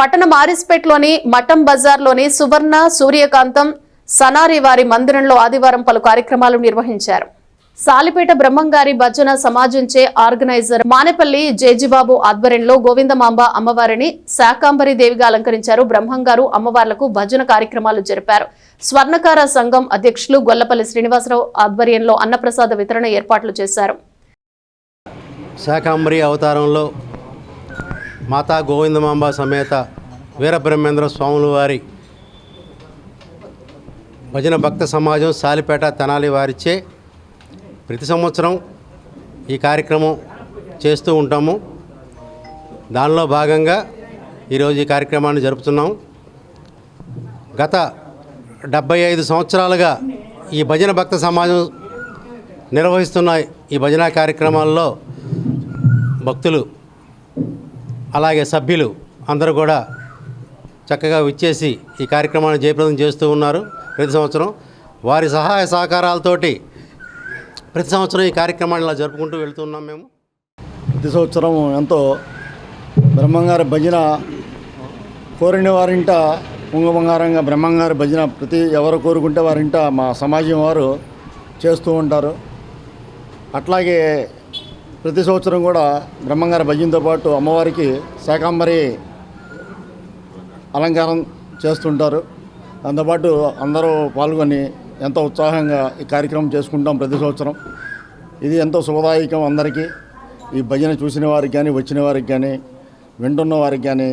పట్టణ మారిస్పేట్లోని మఠం బజార్లోని సువర్ణ సూర్యకాంతం సనారి వారి మందిరంలో ఆదివారం పలు కార్యక్రమాలు నిర్వహించారు. సాలిపేట బ్రహ్మంగారి భజన సమాజంచే ఆర్గనైజర్ మానేపల్లి జేజిబాబు ఆధ్వర్యంలో గోవిందమాంబ అమ్మవారిని శాకాంబరి దేవిగా అలంకరించారు. బ్రహ్మంగారు అమ్మవార్లకు భజన కార్యక్రమాలు జరిపారు. స్వర్ణకార సంఘం అధ్యక్షులు గొల్లపల్లి శ్రీనివాసరావు ఆధ్వర్యంలో అన్నప్రసాద వితరణ ఏర్పాట్లు చేశారు. శాకాంబరి అవతారంలో మాతా గోవిందమాంబ సమేత వీరబ్రహ్మేంద్ర స్వాముల వారి భజన భక్త సమాజం సాలిపేట తెనాలి వారిచే ప్రతి సంవత్సరం ఈ కార్యక్రమం చేస్తూ ఉంటాము. దానిలో భాగంగా ఈరోజు ఈ కార్యక్రమాన్ని జరుపుతున్నాము. గత 75 సంవత్సరాలుగా ఈ భజన భక్త సమాజం నిర్వహిస్తున్న ఈ భజన కార్యక్రమాల్లో భక్తులు అలాగే సభ్యులు అందరూ కూడా చక్కగా విచ్చేసి ఈ కార్యక్రమాన్ని జయప్రదం చేస్తూ ఉన్నారు. ప్రతి సంవత్సరం వారి సహాయ సహకారాలతోటి ప్రతి సంవత్సరం ఈ కార్యక్రమాన్ని ఇలా జరుపుకుంటూ వెళ్తున్నాం. మేము ప్రతి సంవత్సరం ఎంతో బ్రహ్మంగారి భజన కోరిన వారింట బంగారంగా బ్రహ్మంగారి భజన ప్రతి ఎవరు కోరుకుంటే వారింట మా సమాజం వారు చేస్తూ ఉంటారు. అట్లాగే ప్రతి సంవత్సరం కూడా బ్రహ్మంగారి భజనతో పాటు అమ్మవారికి శాకాంబరి అలంకారం చేస్తుంటారు. దాంతోపాటు అందరూ పాల్గొని ఎంతో ఉత్సాహంగా ఈ కార్యక్రమం చేసుకుంటాం ప్రతి సంవత్సరం. ఇది ఎంతో శుభదాయకం అందరికీ. ఈ భజన చూసిన వారికి కానీ వచ్చిన వారికి కానీ వింటున్న వారికి కానీ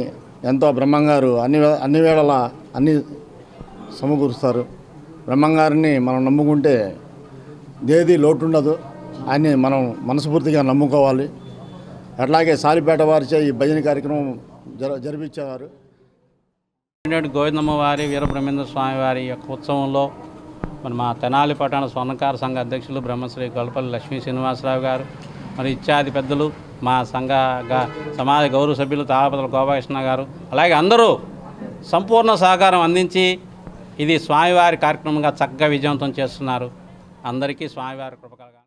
ఎంతో బ్రహ్మంగారు అన్ని వేళలా అన్ని సమకూరుస్తారు. బ్రహ్మంగారిని మనం నమ్ముకుంటే దేది లోటు ఉండదు. ఆయన్ని మనం మనస్ఫూర్తిగా నమ్ముకోవాలి. అట్లాగే సాలిపేట వారిచే ఈ భజన కార్యక్రమం జరిపించేవారు. గోవిందమ్మ వారి వీరబ్రహ్మేంద్ర స్వామి వారి యొక్క ఉత్సవంలో మరి మా తెనాలి పట్టణ స్వర్ణకార సంఘ అధ్యక్షులు బ్రహ్మశ్రీ గొల్లపల్లి లక్ష్మీ శ్రీనివాసరావు గారు మరి ఇత్యాది పెద్దలు మా సంఘ సమాజ గౌరవ సభ్యులు తాళపతుల గోపాకృష్ణ గారు అలాగే అందరూ సంపూర్ణ సహకారం అందించి ఇది స్వామివారి కార్యక్రమంగా చక్కగా విజయవంతం చేస్తున్నారు. అందరికీ స్వామివారి కృప కలగాలి.